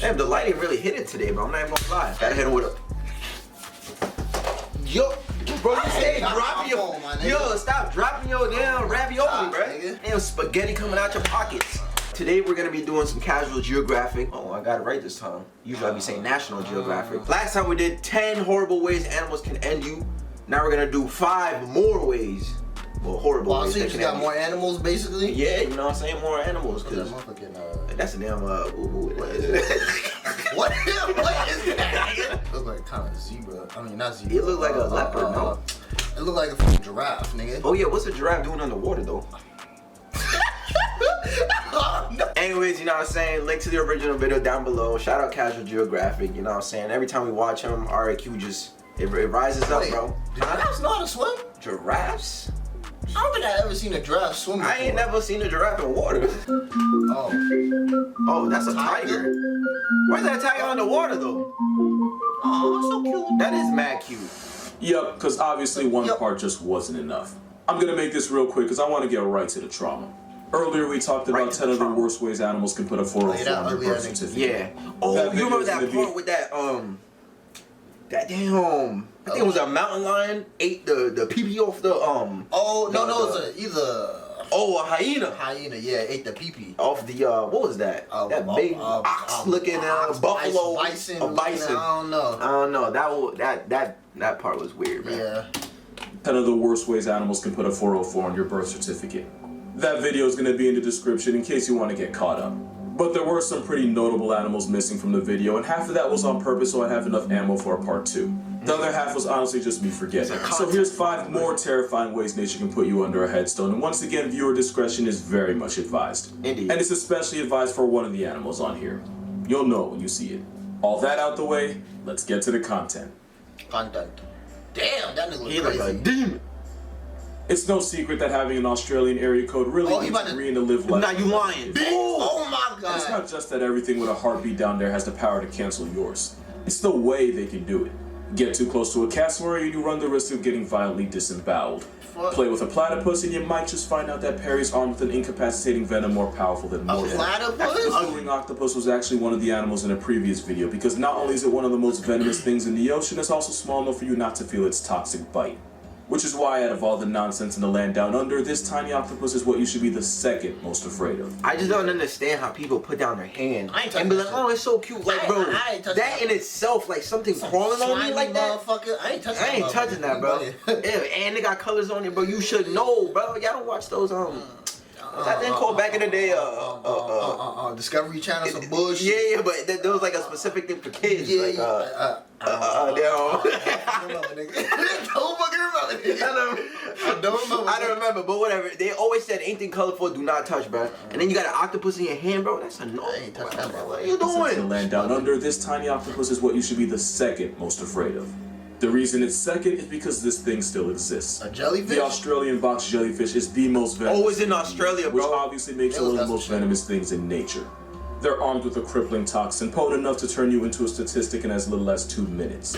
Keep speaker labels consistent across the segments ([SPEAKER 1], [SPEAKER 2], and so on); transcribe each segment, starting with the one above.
[SPEAKER 1] Damn, the lighting really hit it today, bro. I'm not even gonna lie. Gotta hit him with a. Yo, bro, you stay dropping your. Yo, stop dropping your damn ravioli, bro. Damn spaghetti coming out your pockets. Today we're gonna be doing some casual Geographic. Oh, I got it right this time. Usually I be saying National Geographic. Last time we did 10 horrible ways animals can end you. Now we're gonna do 5 more ways. Well, horrible ways.
[SPEAKER 2] So you just got more animals, basically?
[SPEAKER 1] Yeah, you know what I'm saying? More animals. Cause that's a damn what is it?
[SPEAKER 2] What is that? It looks like kind of zebra. I mean, not zebra.
[SPEAKER 1] It looked like a leopard, no?
[SPEAKER 2] It looked like a fucking giraffe, nigga.
[SPEAKER 1] Oh yeah, what's a giraffe doing underwater though? Anyways, you know what I'm saying? Link to the original video down below. Shout out Casual Geographic, you know what I'm saying? Every time we watch him, our IQ just, it rises up, bro.
[SPEAKER 2] Giraffes know how to swim?
[SPEAKER 1] Giraffes?
[SPEAKER 2] I don't think I ever seen a giraffe swim before.
[SPEAKER 1] I ain't never seen a giraffe in water. Oh, that's a tiger. Why is that tiger underwater though? Oh, so cute. That is mad cute.
[SPEAKER 3] Yep, because obviously one part just wasn't enough. I'm gonna make this real quick because I want to get right to the trauma. Earlier we talked about 10 of the worst ways animals can put a 404 on your birth certificate.
[SPEAKER 1] Yeah. Oh, you remember that part with that that damn, I think it was a mountain lion ate the pee-pee off the
[SPEAKER 2] Oh no, it was either.
[SPEAKER 1] Oh, a hyena.
[SPEAKER 2] Hyena, yeah, ate the pee-pee.
[SPEAKER 1] Off the what was that? That big ox-looking buffalo,
[SPEAKER 2] bison.
[SPEAKER 1] A bison.
[SPEAKER 2] I don't know.
[SPEAKER 1] That part was weird, man.
[SPEAKER 2] Yeah.
[SPEAKER 3] 10 of the worst ways animals can put a 404 on your birth certificate. That video is going to be in the description in case you want to get caught up. But there were some pretty notable animals missing from the video, and half of that was on purpose so I'd have enough ammo for a part 2. The other half was honestly just me forgetting. So here's 5 more terrifying ways nature can put you under a headstone, and once again, viewer discretion is very much advised.
[SPEAKER 1] Indeed.
[SPEAKER 3] And it's especially advised for one of the animals on here. You'll know when you see it. All that out the way, let's get to the content.
[SPEAKER 2] Damn, that nigga
[SPEAKER 1] He
[SPEAKER 2] looks
[SPEAKER 1] like a
[SPEAKER 2] crazy.
[SPEAKER 1] demon.
[SPEAKER 3] It's no secret that having an Australian area code really means agreeing to live life.
[SPEAKER 1] Nah, you lying.
[SPEAKER 2] Oh my god.
[SPEAKER 3] It's not just that everything with a heartbeat down there has the power to cancel yours. It's the way they can do it. Get too close to a cassowary and you run the risk of getting violently disemboweled. Play with a platypus and you might just find out that Perry's armed with an incapacitating venom more powerful than Morgan.
[SPEAKER 2] A platypus?
[SPEAKER 3] The ring octopus was actually one of the animals in a previous video because not only is it one of the most venomous things in the ocean, it's also small enough for you not to feel its toxic bite. Which is why out of all the nonsense in the land down under, this tiny octopus is what you should be the second most afraid of.
[SPEAKER 1] I just don't understand how people put down their hand
[SPEAKER 2] I ain't
[SPEAKER 1] and be like,
[SPEAKER 2] that
[SPEAKER 1] oh, it's so cute. Like, bro, that in itself, like something crawling on me like that.
[SPEAKER 2] I ain't touching
[SPEAKER 1] that, bro. Ew, and they got colors on it, bro. You should know, bro. Y'all don't watch those, what's that thing called back in the day?
[SPEAKER 2] Discovery Channel, some bullshit.
[SPEAKER 1] Yeah, but there was like a specific thing for kids.
[SPEAKER 2] Yeah,
[SPEAKER 1] like,
[SPEAKER 2] I don't remember.
[SPEAKER 1] But whatever. They always said anything colorful, do not touch, bro. And then you got an octopus in your hand, bro. That's annoying.
[SPEAKER 2] I ain't touching that, bro.
[SPEAKER 1] What are you
[SPEAKER 3] In the
[SPEAKER 1] doing?
[SPEAKER 3] land down under, this tiny octopus is what you should be the second most afraid of. The reason it's second is because this thing still exists.
[SPEAKER 2] A jellyfish?
[SPEAKER 3] The Australian box jellyfish is the most venomous.
[SPEAKER 1] Oh, it's in Australia, bro.
[SPEAKER 3] Which obviously makes it one of the most venomous things in nature. They're armed with a crippling toxin, potent enough to turn you into a statistic in as little as 2 minutes.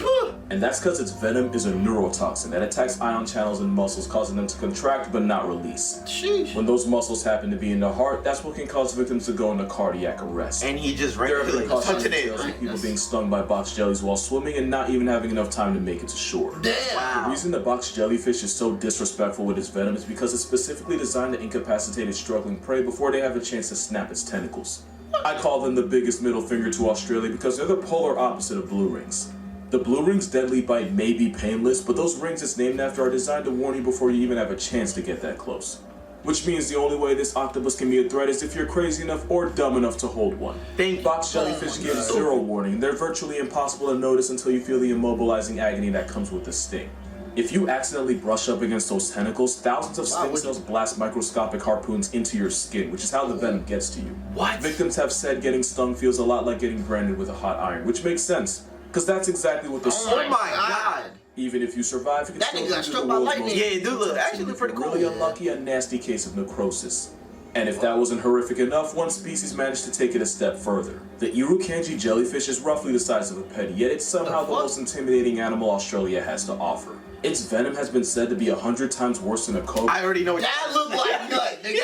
[SPEAKER 3] And that's because its venom is a neurotoxin that attacks ion channels in muscles, causing them to contract but not release.
[SPEAKER 2] Sheesh.
[SPEAKER 3] When those muscles happen to be in the heart, that's what can cause victims to go into cardiac arrest.
[SPEAKER 1] And he just
[SPEAKER 3] There have been
[SPEAKER 1] regularly touching
[SPEAKER 3] tales
[SPEAKER 1] it.
[SPEAKER 3] of people being stung by box jellies while swimming and not even having enough time to make it to shore.
[SPEAKER 2] Damn.
[SPEAKER 3] The reason the box jellyfish is so disrespectful with its venom is because it's specifically designed to incapacitate its struggling prey before they have a chance to snap its tentacles. I call them the biggest middle finger to Australia because they're the polar opposite of blue rings. The blue ring's deadly bite may be painless, but those rings it's named after are designed to warn you before you even have a chance to get that close. Which means the only way this octopus can be a threat is if you're crazy enough or dumb enough to hold one. Box jellyfish give zero warning. They're virtually impossible to notice until you feel the immobilizing agony that comes with the sting. If you accidentally brush up against those tentacles, thousands of sting cells blast microscopic harpoons into your skin, which is how the venom gets to you.
[SPEAKER 1] What?
[SPEAKER 3] Victims have said getting stung feels a lot like getting branded with a hot iron, which makes sense, because that's exactly what the
[SPEAKER 1] Oh my god.
[SPEAKER 3] Even if you survive, you can
[SPEAKER 2] That
[SPEAKER 3] still
[SPEAKER 2] nigga got
[SPEAKER 3] lose
[SPEAKER 2] struck
[SPEAKER 3] the
[SPEAKER 2] by
[SPEAKER 3] world's
[SPEAKER 2] lightning.
[SPEAKER 3] most
[SPEAKER 1] Yeah, it do look
[SPEAKER 3] dangerous
[SPEAKER 1] actually
[SPEAKER 3] toxin
[SPEAKER 1] pretty
[SPEAKER 3] if you're
[SPEAKER 1] cool.
[SPEAKER 3] really unlucky, a nasty case of necrosis. And if that wasn't horrific enough, one species managed to take it a step further. The Irukandji jellyfish is roughly the size of a penny, yet it's somehow the most intimidating animal Australia has to offer. Its venom has been said to be 100 times worse than a cobra.
[SPEAKER 1] I already know what
[SPEAKER 2] That look like nut, nigga.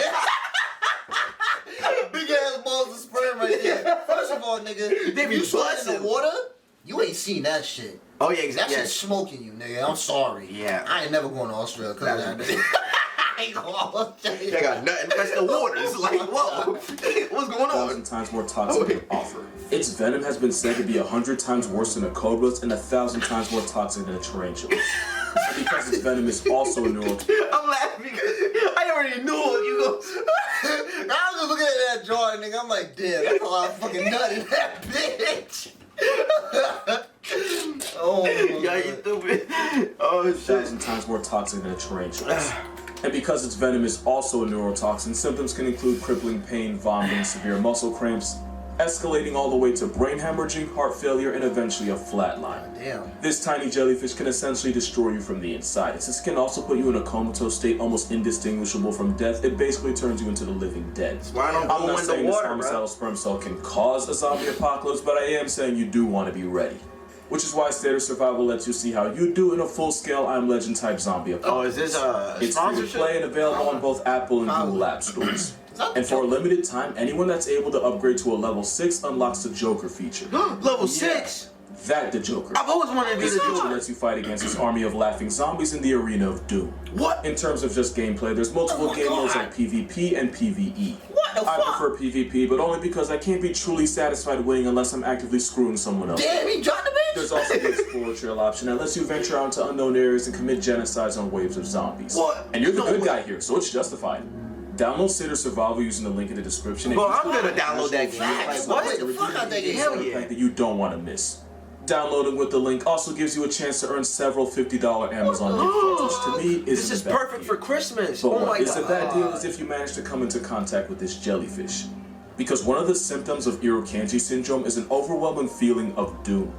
[SPEAKER 2] Big ass balls of sperm right there. First of all, nigga, nigga.
[SPEAKER 1] They be
[SPEAKER 2] You swim in
[SPEAKER 1] busting.
[SPEAKER 2] the water, you ain't seen that shit.
[SPEAKER 1] Oh yeah,
[SPEAKER 2] That
[SPEAKER 1] exactly.
[SPEAKER 2] shit's smoking you, nigga. I'm sorry.
[SPEAKER 1] Yeah.
[SPEAKER 2] I ain't never going to Australia because of that. I ain't going to Australia.
[SPEAKER 1] They got nothing. That's the water. It's like, whoa, what's going
[SPEAKER 3] 1,000
[SPEAKER 1] on?
[SPEAKER 3] times more toxic than offer. Its venom has been said to be 100 times worse than a cobra's and 1,000 times more toxic than a tarantula. And because its venom is also a neural.
[SPEAKER 1] I'm laughing because I already knew it. You go.
[SPEAKER 2] I was just looking at that jar, nigga. I'm like, damn, that's a lot of fucking nut in that bitch. Oh,
[SPEAKER 1] Yeah, you stupid. Oh shit.
[SPEAKER 3] 1,000 times more toxic than a tarantula. And because its venom is also a neurotoxin, symptoms can include crippling pain, vomiting, severe muscle cramps, escalating all the way to brain hemorrhaging, heart failure, and eventually a flatline.
[SPEAKER 2] damn.
[SPEAKER 3] This tiny jellyfish can essentially destroy you from the inside. Its skin can also put you in a comatose state, almost indistinguishable from death. It basically turns you into the living dead.
[SPEAKER 1] Why don't
[SPEAKER 3] I'm
[SPEAKER 1] go
[SPEAKER 3] not
[SPEAKER 1] in the
[SPEAKER 3] saying this
[SPEAKER 1] water,
[SPEAKER 3] homicidal
[SPEAKER 1] bro?
[SPEAKER 3] sperm cell can cause a zombie apocalypse, but I am saying you do want to be ready. Which is why State of Survival lets you see how you do in a full-scale I Am Legend type zombie
[SPEAKER 1] Oh,
[SPEAKER 3] apocalypse.
[SPEAKER 1] is this
[SPEAKER 3] It's free to
[SPEAKER 1] sponsorship?
[SPEAKER 3] play and available on both Apple and Google App stores. And for a limited time, anyone that's able to upgrade to a level 6 unlocks the Joker feature.
[SPEAKER 1] Level 6.
[SPEAKER 3] That the Joker.
[SPEAKER 1] I've always wanted to be
[SPEAKER 3] This
[SPEAKER 1] the
[SPEAKER 3] feature
[SPEAKER 1] Joker.
[SPEAKER 3] lets you fight against this army of laughing zombies in the arena of doom.
[SPEAKER 1] What?
[SPEAKER 3] In terms of just gameplay, there's multiple
[SPEAKER 2] Oh my
[SPEAKER 3] game modes
[SPEAKER 2] God.
[SPEAKER 3] like PvP and PvE.
[SPEAKER 2] What the
[SPEAKER 3] I
[SPEAKER 2] fuck?
[SPEAKER 3] prefer PvP, but only because I can't be truly satisfied winning unless I'm actively screwing someone else.
[SPEAKER 2] Damn, he dropped the bitch.
[SPEAKER 3] There's also the Explorer Trail option that lets you venture out into unknown areas and commit genocides on waves of zombies.
[SPEAKER 1] What?
[SPEAKER 3] And you're the
[SPEAKER 1] No
[SPEAKER 3] good
[SPEAKER 1] way.
[SPEAKER 3] guy here, so it's justified. Download State of Survival using the link in the description. and
[SPEAKER 1] Bro,
[SPEAKER 3] use
[SPEAKER 1] I'm
[SPEAKER 3] the
[SPEAKER 1] gonna
[SPEAKER 3] code
[SPEAKER 1] download that game.
[SPEAKER 2] Facts.
[SPEAKER 1] Like,
[SPEAKER 2] What
[SPEAKER 1] what?
[SPEAKER 2] the fuck out that game?
[SPEAKER 1] Hell yeah.
[SPEAKER 3] that you don't want to miss. Downloading with the link also gives you a chance to earn several $50 Amazon gift cards, which to me
[SPEAKER 1] This
[SPEAKER 3] isn't
[SPEAKER 1] is
[SPEAKER 3] a bad
[SPEAKER 1] perfect
[SPEAKER 3] deal.
[SPEAKER 1] for Christmas.
[SPEAKER 3] But
[SPEAKER 1] Oh
[SPEAKER 3] what
[SPEAKER 1] my
[SPEAKER 3] is a
[SPEAKER 1] god.
[SPEAKER 3] bad deal is if you manage to come into contact with this jellyfish. Because one of the symptoms of Irukandji syndrome is an overwhelming feeling of doom.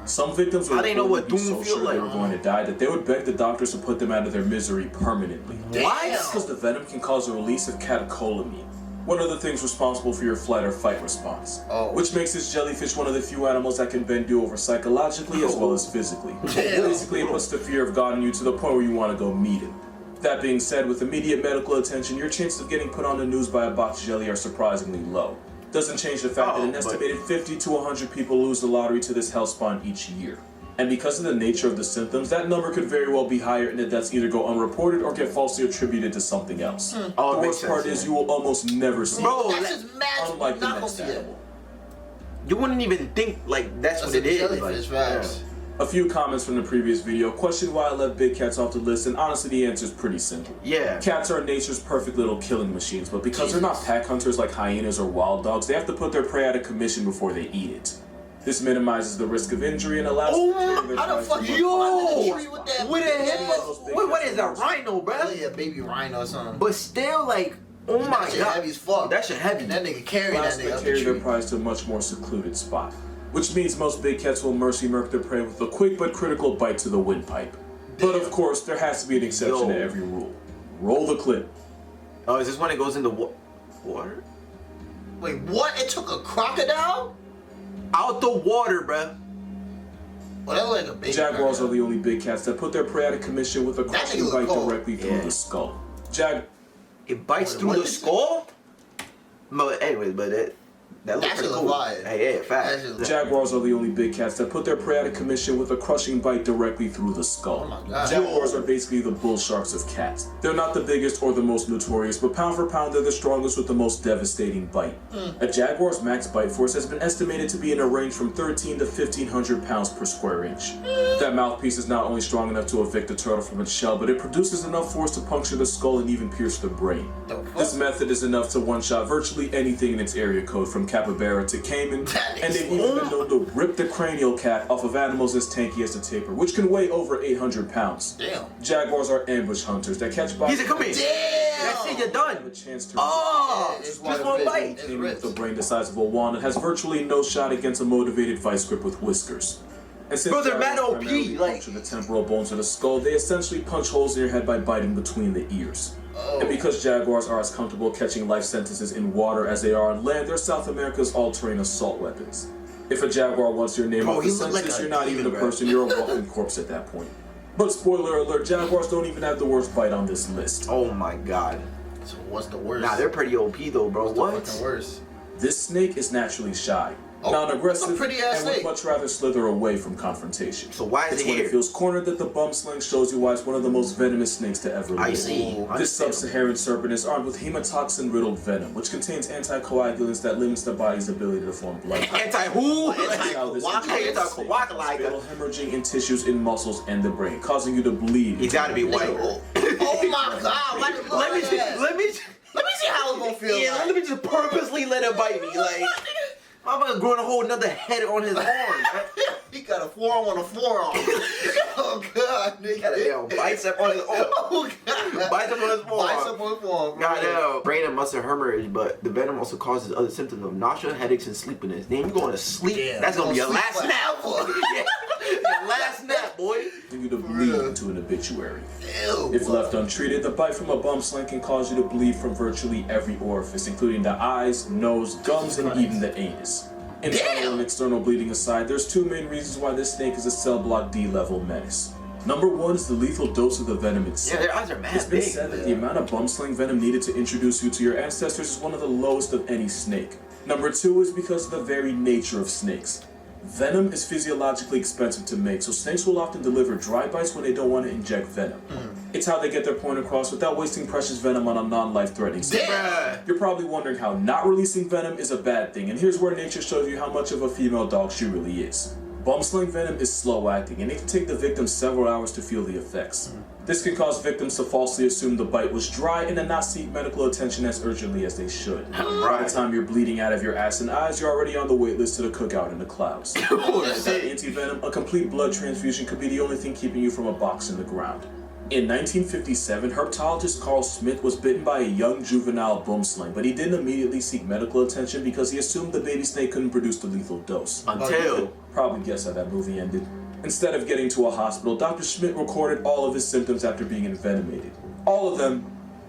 [SPEAKER 3] Some victims were
[SPEAKER 1] How they know what
[SPEAKER 3] reported to be
[SPEAKER 1] doom
[SPEAKER 3] so
[SPEAKER 1] feel
[SPEAKER 3] sure
[SPEAKER 1] like?
[SPEAKER 3] they were going to die that they would beg the doctors to put them out of their misery permanently.
[SPEAKER 1] Why?
[SPEAKER 2] Damn.
[SPEAKER 3] Because the venom can cause a release of catecholamine, one of the things responsible for your flight or fight response.
[SPEAKER 2] Oh.
[SPEAKER 3] Which makes this jellyfish one of the few animals that can bend you over psychologically as well as physically.
[SPEAKER 2] Damn.
[SPEAKER 3] Basically, it puts the fear of God in you to the point where you want to go meet him. That being said, with immediate medical attention, your chances of getting put on the news by a botched jelly are surprisingly low. Doesn't change the fact that an
[SPEAKER 1] but-
[SPEAKER 3] estimated 50 to 100 people lose the lottery to this hellspawn each year. And because of the nature of the symptoms, that number could very well be higher and the deaths either go unreported or get falsely attributed to something else.
[SPEAKER 1] Oh, it
[SPEAKER 3] The
[SPEAKER 1] makes
[SPEAKER 3] worst part
[SPEAKER 1] sense,
[SPEAKER 3] is
[SPEAKER 1] yeah.
[SPEAKER 3] you will almost never see
[SPEAKER 1] Bro,
[SPEAKER 3] it,
[SPEAKER 2] That's just mad.
[SPEAKER 3] unlike the
[SPEAKER 2] not
[SPEAKER 3] next
[SPEAKER 2] gonna be it.
[SPEAKER 3] animal.
[SPEAKER 1] You wouldn't even think like that's
[SPEAKER 2] That's
[SPEAKER 1] what it
[SPEAKER 2] a
[SPEAKER 1] is.
[SPEAKER 2] jellyfish,
[SPEAKER 1] Like,
[SPEAKER 2] facts.
[SPEAKER 3] A few comments from the previous video questioned why I left big cats off the list, and honestly the answer is pretty simple.
[SPEAKER 1] yeah.
[SPEAKER 3] Cats are nature's perfect little killing machines, but because they're not
[SPEAKER 2] Jesus.
[SPEAKER 3] pack hunters like hyenas or wild dogs, they have to put their prey out of commission before they eat it. This minimizes the risk of injury and allows them to carry their
[SPEAKER 2] How the
[SPEAKER 3] prize
[SPEAKER 2] fuck
[SPEAKER 3] to
[SPEAKER 2] you
[SPEAKER 3] much
[SPEAKER 2] under the
[SPEAKER 1] Yo,
[SPEAKER 2] tree with that?
[SPEAKER 1] with a
[SPEAKER 2] big
[SPEAKER 1] hippo.
[SPEAKER 2] ass-
[SPEAKER 1] Wait, what is that? Rhino, bro?
[SPEAKER 2] Yeah, baby rhino or something.
[SPEAKER 1] But still, like, oh my
[SPEAKER 2] that shit
[SPEAKER 1] god,
[SPEAKER 2] heavy as fuck.
[SPEAKER 1] that shit heavy.
[SPEAKER 2] And that nigga carry that
[SPEAKER 3] allows them
[SPEAKER 2] nigga
[SPEAKER 3] to
[SPEAKER 2] up
[SPEAKER 3] carry
[SPEAKER 2] the
[SPEAKER 3] their
[SPEAKER 2] tree.
[SPEAKER 3] prize to a much more secluded spot. Which means most big cats will mercy murk their prey with a quick but critical bite to the windpipe. But of course, there has to be an exception to
[SPEAKER 1] Yo.
[SPEAKER 3] every rule. Roll the clip.
[SPEAKER 1] Oh, is this when it goes into water?
[SPEAKER 2] Wait, what? It took a crocodile?
[SPEAKER 1] Out the water, bruh.
[SPEAKER 2] Oh, that was like a baby
[SPEAKER 3] Jaguars are
[SPEAKER 2] crocodile.
[SPEAKER 3] the only big cats that put their prey out of commission with a crushing
[SPEAKER 2] nigga look
[SPEAKER 3] bite
[SPEAKER 2] cold.
[SPEAKER 3] directly through
[SPEAKER 1] Yeah.
[SPEAKER 3] the skull.
[SPEAKER 1] It bites
[SPEAKER 2] Wait,
[SPEAKER 1] through
[SPEAKER 2] what
[SPEAKER 1] the
[SPEAKER 2] is it?
[SPEAKER 1] skull? But anyways, but that looks
[SPEAKER 2] That
[SPEAKER 1] pretty
[SPEAKER 2] shit
[SPEAKER 1] cool.
[SPEAKER 2] look fire.
[SPEAKER 1] Hey, yeah, fact.
[SPEAKER 2] That shit look-
[SPEAKER 3] Jaguars are the only big cats that put their prey out of commission with a crushing bite directly through the skull.
[SPEAKER 2] Oh my God.
[SPEAKER 3] Jaguars are basically the bull sharks of cats. They're not the biggest or the most notorious, but pound for pound they're the strongest with the most devastating bite. A jaguar's max bite force has been estimated to be in a range from 13 to 1,500 pounds per square inch. That mouthpiece is not only strong enough to evict a turtle from its shell, but it produces enough force to puncture the skull and even pierce the brain.
[SPEAKER 2] The fuck?
[SPEAKER 3] This method is enough to one-shot virtually anything in its area code, from capybara to caiman,
[SPEAKER 2] That
[SPEAKER 3] and
[SPEAKER 2] is
[SPEAKER 3] they've even been known to rip the cranial cap off of animals as tanky as the tapir, which can weigh over 800 pounds.
[SPEAKER 2] Damn.
[SPEAKER 3] Jaguars are ambush hunters that catch bodies.
[SPEAKER 1] He said, come here.
[SPEAKER 2] Damn.
[SPEAKER 1] That's it, you're
[SPEAKER 3] Have a
[SPEAKER 1] done.
[SPEAKER 3] chance to
[SPEAKER 1] Oh,
[SPEAKER 2] It's
[SPEAKER 1] just
[SPEAKER 2] wide
[SPEAKER 1] one
[SPEAKER 2] open.
[SPEAKER 1] bite.
[SPEAKER 2] It's
[SPEAKER 3] with
[SPEAKER 2] rich.
[SPEAKER 3] a brain the size of a walnut has virtually no shot against a motivated vice grip with whiskers. And since
[SPEAKER 1] Bro, they're mad
[SPEAKER 3] jaguars
[SPEAKER 1] OP,
[SPEAKER 3] primarily
[SPEAKER 1] like-
[SPEAKER 3] puncture the temporal bones of the skull, they essentially punch holes in your head by biting between the ears.
[SPEAKER 2] Oh.
[SPEAKER 3] And because jaguars are as comfortable catching life sentences in water as they are on land, they're South America's all-terrain assault weapons. If a jaguar wants your name
[SPEAKER 1] Bro,
[SPEAKER 3] off the
[SPEAKER 1] he look like
[SPEAKER 3] census,
[SPEAKER 1] a
[SPEAKER 3] you're not even a
[SPEAKER 1] demon, bro.
[SPEAKER 3] person, you're a walking corpse at that point. But spoiler alert, jaguars don't even have the worst bite on this list.
[SPEAKER 1] Oh my god.
[SPEAKER 2] So what's the worst?
[SPEAKER 1] Nah, they're pretty OP though, bro.
[SPEAKER 2] What's the
[SPEAKER 1] What?
[SPEAKER 2] fucking worst?
[SPEAKER 3] This snake is naturally shy. non-aggressive,
[SPEAKER 2] a pretty ass
[SPEAKER 3] and would
[SPEAKER 2] snake.
[SPEAKER 3] much rather slither away from confrontation.
[SPEAKER 1] So why is
[SPEAKER 3] It's
[SPEAKER 1] it
[SPEAKER 3] when
[SPEAKER 1] here?
[SPEAKER 3] it feels cornered that the bum sling shows you why it's one of the most venomous snakes to ever live.
[SPEAKER 1] I see.
[SPEAKER 3] This sub-Saharan serpent is armed with hematoxin-riddled venom, which contains anticoagulants that limits the body's ability to form blood.
[SPEAKER 1] Anti-who?
[SPEAKER 3] How this
[SPEAKER 1] Anti-coagulate.
[SPEAKER 3] fatal hemorrhaging in tissues in muscles and the brain, causing you to bleed.
[SPEAKER 1] He's gotta be white.
[SPEAKER 2] Oh my God! Why did it look
[SPEAKER 1] Let me
[SPEAKER 2] like
[SPEAKER 1] see.
[SPEAKER 2] that?
[SPEAKER 1] Let me.
[SPEAKER 2] Let me see how it's gonna feel.
[SPEAKER 1] Yeah,
[SPEAKER 2] like.
[SPEAKER 1] let me just purposely let it bite me. Like, I'm about growing a whole another head on his arm. Right?
[SPEAKER 2] He got a forearm on a forearm. Oh God, nigga.
[SPEAKER 1] Got a damn bicep on his arm.
[SPEAKER 2] Oh God.
[SPEAKER 1] Bicep on his forearm.
[SPEAKER 2] Bicep on his forearm.
[SPEAKER 1] Goddamn. Brain muscle hemorrhage, but the venom also causes other symptoms of nausea, headaches, and sleepiness. Then you going to sleep.
[SPEAKER 2] Yeah,
[SPEAKER 1] That's gonna be your
[SPEAKER 2] sleep
[SPEAKER 1] last nap.
[SPEAKER 2] forever.
[SPEAKER 1] Yeah. Your last nap, boy.
[SPEAKER 3] You to bleed into an obituary.
[SPEAKER 2] Ew.
[SPEAKER 3] If left untreated, the bite from a bum sling can cause you to bleed from virtually every orifice, including the eyes, nose, gums, and even the anus. Internal and external bleeding aside, there's two main reasons why this snake is a cell block D level menace. Number one is the lethal dose of the venom itself.
[SPEAKER 1] Yeah, their eyes are mad
[SPEAKER 3] It's been
[SPEAKER 1] big.
[SPEAKER 3] said that the amount of bum sling venom needed to introduce you to your ancestors is one of the lowest of any snake. Number two is because of the very nature of snakes. Venom is physiologically expensive to make, so snakes will often deliver dry bites when they don't want to inject venom. It's how they get their point across without wasting precious venom on a non-life-threatening snake.
[SPEAKER 1] Bruh.
[SPEAKER 3] You're probably wondering how not releasing venom is a bad thing, and here's where nature shows you how much of a female dog she really is. Bum sling venom is slow acting, and it can take the victim several hours to feel the effects. This can cause victims to falsely assume the bite was dry and to not seek medical attention as urgently as they should. By the time you're bleeding out of your ass and eyes, you're already on the wait list to the cookout in the clouds. Without anti-venom, a complete blood transfusion could be the only thing keeping you from a box in the ground. In 1957, herpetologist Carl Smith was bitten by a young juvenile bum sling, but he didn't immediately seek medical attention because he assumed the baby snake couldn't produce the lethal dose.
[SPEAKER 1] Until.
[SPEAKER 3] Probably guess how that movie ended. Instead of getting to a hospital, Dr. Schmidt recorded all of his symptoms after being envenomated. All of them,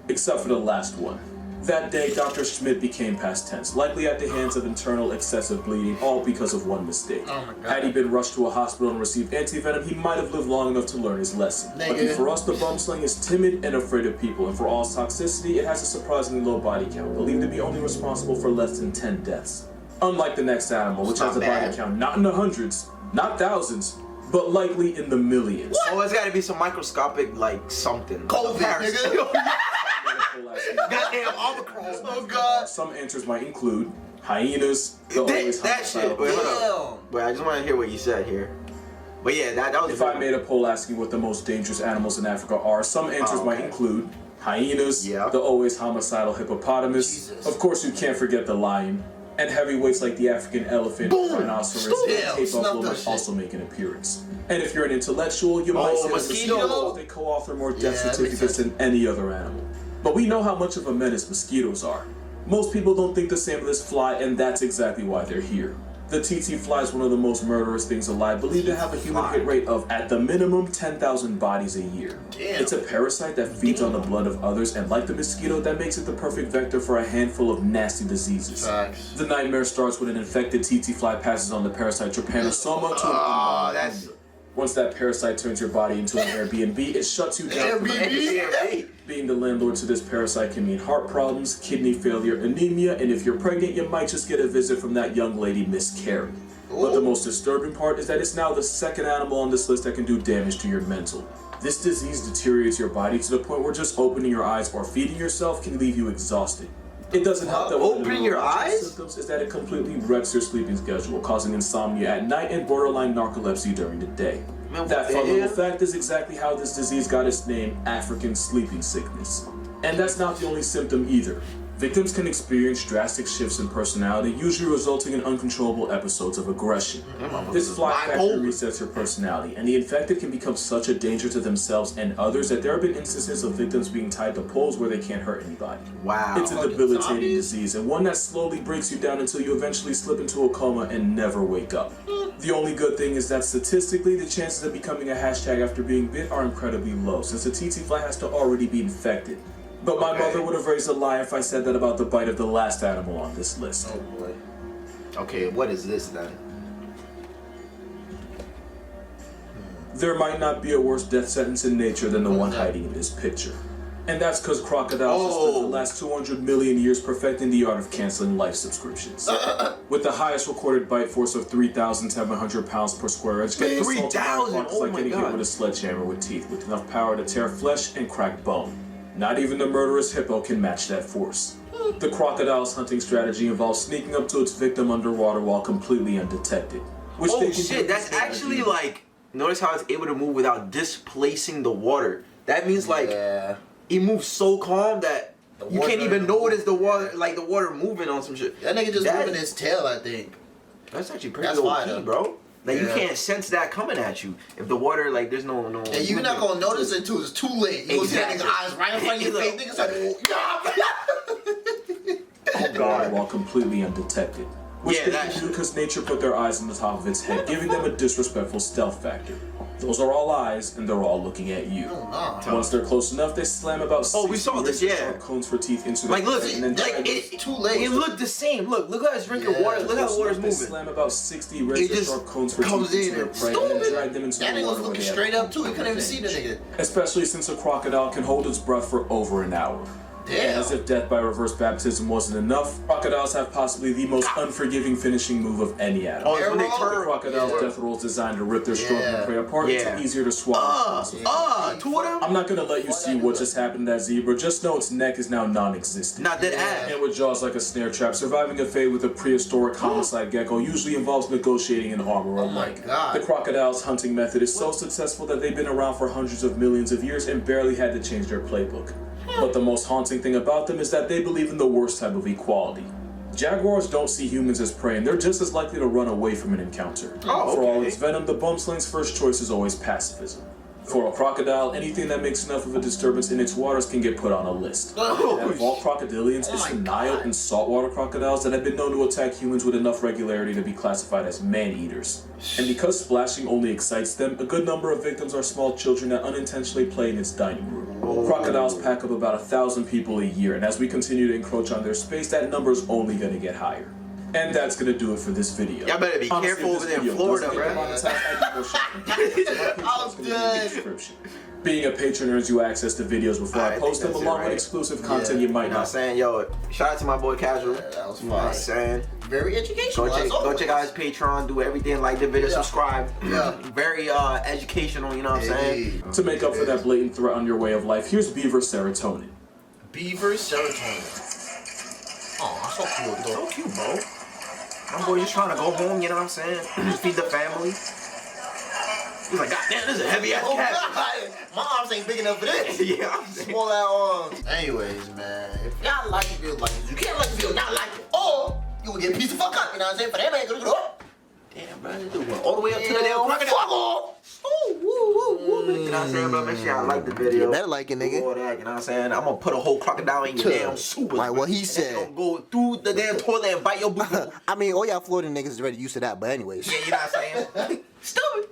[SPEAKER 3] except for the last one. That day, Dr. Schmidt became past tense, likely at the hands of internal excessive bleeding, all because of one mistake.
[SPEAKER 2] Oh my God.
[SPEAKER 3] Had he been rushed to a hospital and received anti-venom, he might have lived long enough to learn his lesson. Lucky for us, the bum sling is timid and afraid of people, and for all its toxicity, it has a surprisingly low body count, believed to be only responsible for less than 10 deaths. Unlike the next animal, which has a body count not in the hundreds, not thousands, but likely in the millions.
[SPEAKER 1] Oh, it's gotta be some microscopic, like, something.
[SPEAKER 2] COVID, nigga.
[SPEAKER 1] Goddamn Omicron.
[SPEAKER 2] Oh God.
[SPEAKER 3] Some answers might include hyenas, the always
[SPEAKER 1] That shit.
[SPEAKER 3] homicidal.
[SPEAKER 1] Wait, hold up. Wait, I just want to hear what you said here. But yeah, that was.
[SPEAKER 3] If I made a poll asking what the most dangerous animals in Africa are, some answers might include hyenas,
[SPEAKER 1] Yeah.
[SPEAKER 3] the always homicidal hippopotamus,
[SPEAKER 2] Jesus.
[SPEAKER 3] of course you can't forget the lion, and heavyweights like the African elephant, rhinoceros,
[SPEAKER 2] Damn,
[SPEAKER 3] and Cape
[SPEAKER 2] snuff
[SPEAKER 3] buffalo
[SPEAKER 2] that
[SPEAKER 3] might
[SPEAKER 2] shit.
[SPEAKER 3] also make an appeance. And if you're an intellectual, you might say that
[SPEAKER 1] mosquito.
[SPEAKER 3] mosquitoes, they co-author more death
[SPEAKER 2] Yeah, that makes
[SPEAKER 3] certificates
[SPEAKER 2] sense.
[SPEAKER 3] than any other animal. But we know how much of a menace mosquitoes are. Most people don't think the same of this fly, and that's exactly why they're here. The TT fly is one of the most murderous things alive, believed to have a human hit rate of, at the minimum, 10,000 bodies a year.
[SPEAKER 2] Damn.
[SPEAKER 3] It's a parasite that feeds on the blood of others, and like the mosquito, that makes it the perfect vector for a handful of nasty diseases.
[SPEAKER 2] Facts.
[SPEAKER 3] The nightmare starts when an infected TT fly passes on the parasite trypanosoma to an
[SPEAKER 1] that's.
[SPEAKER 3] Once that parasite turns your body into an Airbnb, it shuts you down from
[SPEAKER 2] Airbnb?
[SPEAKER 3] being the landlord to this parasite can mean heart problems, kidney failure, anemia, and if you're pregnant, you might just get a visit from that young lady, Miss Carey. But the most disturbing part is that it's now the second animal on this list that can do damage to your mental. This disease deteriorates your body to the point where just opening your eyes or feeding yourself can leave you exhausted. It doesn't help that one of the
[SPEAKER 1] Opening your
[SPEAKER 3] neurological
[SPEAKER 1] eyes?
[SPEAKER 3] symptoms is that it completely wrecks your sleeping schedule, causing insomnia at night and borderline narcolepsy during the day.
[SPEAKER 1] Man,
[SPEAKER 3] That
[SPEAKER 1] what the
[SPEAKER 3] fun little
[SPEAKER 1] hell?
[SPEAKER 3] fact is exactly how this disease got its name, African sleeping sickness. And that's not the only symptom either. Victims can experience drastic shifts in personality, usually resulting in uncontrollable episodes of aggression. This fly factor resets your personality, and the infected can become such a danger to themselves and others that there have been instances of victims being tied to poles where they can't hurt anybody.
[SPEAKER 1] Wow.
[SPEAKER 3] It's a debilitating disease, and one that slowly breaks you down until you eventually slip into a coma and never wake up. The only good thing is that statistically, the chances of becoming a hashtag after being bit are incredibly low, since the TT fly has to already be infected. But my mother would have raised a lie if I said that about the bite of the last animal on this list.
[SPEAKER 2] Oh boy.
[SPEAKER 1] Okay, what is this then?
[SPEAKER 3] There might not be a worse death sentence in nature than the one hiding in this picture. And that's because crocodiles have spent the last 200 million years perfecting the art of canceling life subscriptions. With the highest recorded bite force of 3,700 pounds per square inch, getting assaulted by a croc is like getting hit with a sledgehammer with teeth, with enough power to tear flesh and crack bone. Not even the murderous hippo can match that force. The crocodile's hunting strategy involves sneaking up to its victim underwater while completely undetected. Which
[SPEAKER 1] that's actually like, notice how it's able to move without displacing the water. That means like, it moves so calm that you can't even notice the water, like the water moving on some shit.
[SPEAKER 2] That nigga just moving his tail, I think.
[SPEAKER 1] That's actually pretty OP, bro. Like you can't sense that coming at you if the water, like there's no.
[SPEAKER 2] And you're not gonna notice it until it's too late. You gonna see that nigga's eyes right in front of your face. Niggas like,
[SPEAKER 3] oh god, while completely undetected. Which they can do because nature put their eyes on the top of its head, giving them a disrespectful stealth factor. Those are all eyes, and they're all looking at you. Once they're close enough, they slam about 60 sharp cones for teeth into their face, and then
[SPEAKER 2] it's too late.
[SPEAKER 1] It looked the same. Look how it's drinking water. Look how the water's moving.
[SPEAKER 3] They slam about 60 razor sharp cones for teeth into their prey, and then drag them into the water.
[SPEAKER 2] That nigga was looking straight up too. He couldn't even see the nigga.
[SPEAKER 3] Especially since a crocodile can hold its breath for over an hour. And as if death by reverse baptism wasn't enough, crocodiles have possibly the most unforgiving finishing move of any animal. The crocodile's death roll is designed to rip their struggling prey apart. It's easier to swallow.
[SPEAKER 1] Two of them?
[SPEAKER 3] I'm not gonna let you see what just happened to that zebra. Just know its neck is now non-existent.
[SPEAKER 1] Not that ass.
[SPEAKER 3] And with jaws like a snare trap, surviving a fate with a prehistoric homicide gecko usually involves negotiating an armor alike. The crocodile's hunting method is so successful that they've been around for hundreds of millions of years and barely had to change their playbook. But the most haunting thing about them is that they believe in the worst type of equality. Jaguars don't see humans as prey, and they're just as likely to run away from an encounter. For all its venom, the bumpsling's first choice is always pacifism. For a crocodile, anything that makes enough of a disturbance in its waters can get put on a list. And of all crocodilians, it's the Nile and saltwater crocodiles that have been known to attack humans with enough regularity to be classified as man-eaters. And because splashing only excites them, a good number of victims are small children that unintentionally play in its dining room. Crocodiles pack up about 1,000 people a year, and as we continue to encroach on their space, that number is only going to get higher. And that's gonna do it for this video.
[SPEAKER 1] Y'all better be careful over there in Florida, bro.
[SPEAKER 2] I'm dead.
[SPEAKER 3] Being a patron earns you access to videos before I post them, along with exclusive content you might not.
[SPEAKER 1] You know what I'm saying? Yo, shout out to my boy Casual.
[SPEAKER 2] That was fun.
[SPEAKER 1] You know what I'm saying?
[SPEAKER 2] Very educational.
[SPEAKER 1] Go check out his Patreon, do everything, like the video, subscribe. Very educational, you know what I'm saying?
[SPEAKER 3] To make up for that blatant threat on your way of life, here's Beaver Serotonin.
[SPEAKER 2] Beaver Serotonin. Oh, so cute, though.
[SPEAKER 1] So cute, bro. My boy just trying to go home, you know what I'm saying? Feed the family. He's like, God damn, this is a heavy ass cat.
[SPEAKER 2] My arms ain't big enough for this.
[SPEAKER 1] Yeah,
[SPEAKER 2] small ass arms. Anyways, man, if y'all like it, feel like it. You can't like it, feel not like it. Or you will get piece of fuck up, you know what I'm saying? For that man, go up.
[SPEAKER 1] Damn, bro, this dude went all the way up to the damn crocodile. Fuck off. Ooh, woo, woo, woo. You know what I'm saying, bro? Make sure y'all like the video.
[SPEAKER 2] You better like it, nigga.
[SPEAKER 1] All that, you know what I'm saying? I'm gonna put a whole crocodile in your damn soup.
[SPEAKER 2] Like what he said.
[SPEAKER 1] Gonna go through the damn toilet and bite your boo.
[SPEAKER 2] I mean, all y'all Florida niggas is already used to that, but anyways.
[SPEAKER 1] Yeah, you know what I'm saying? Stupid.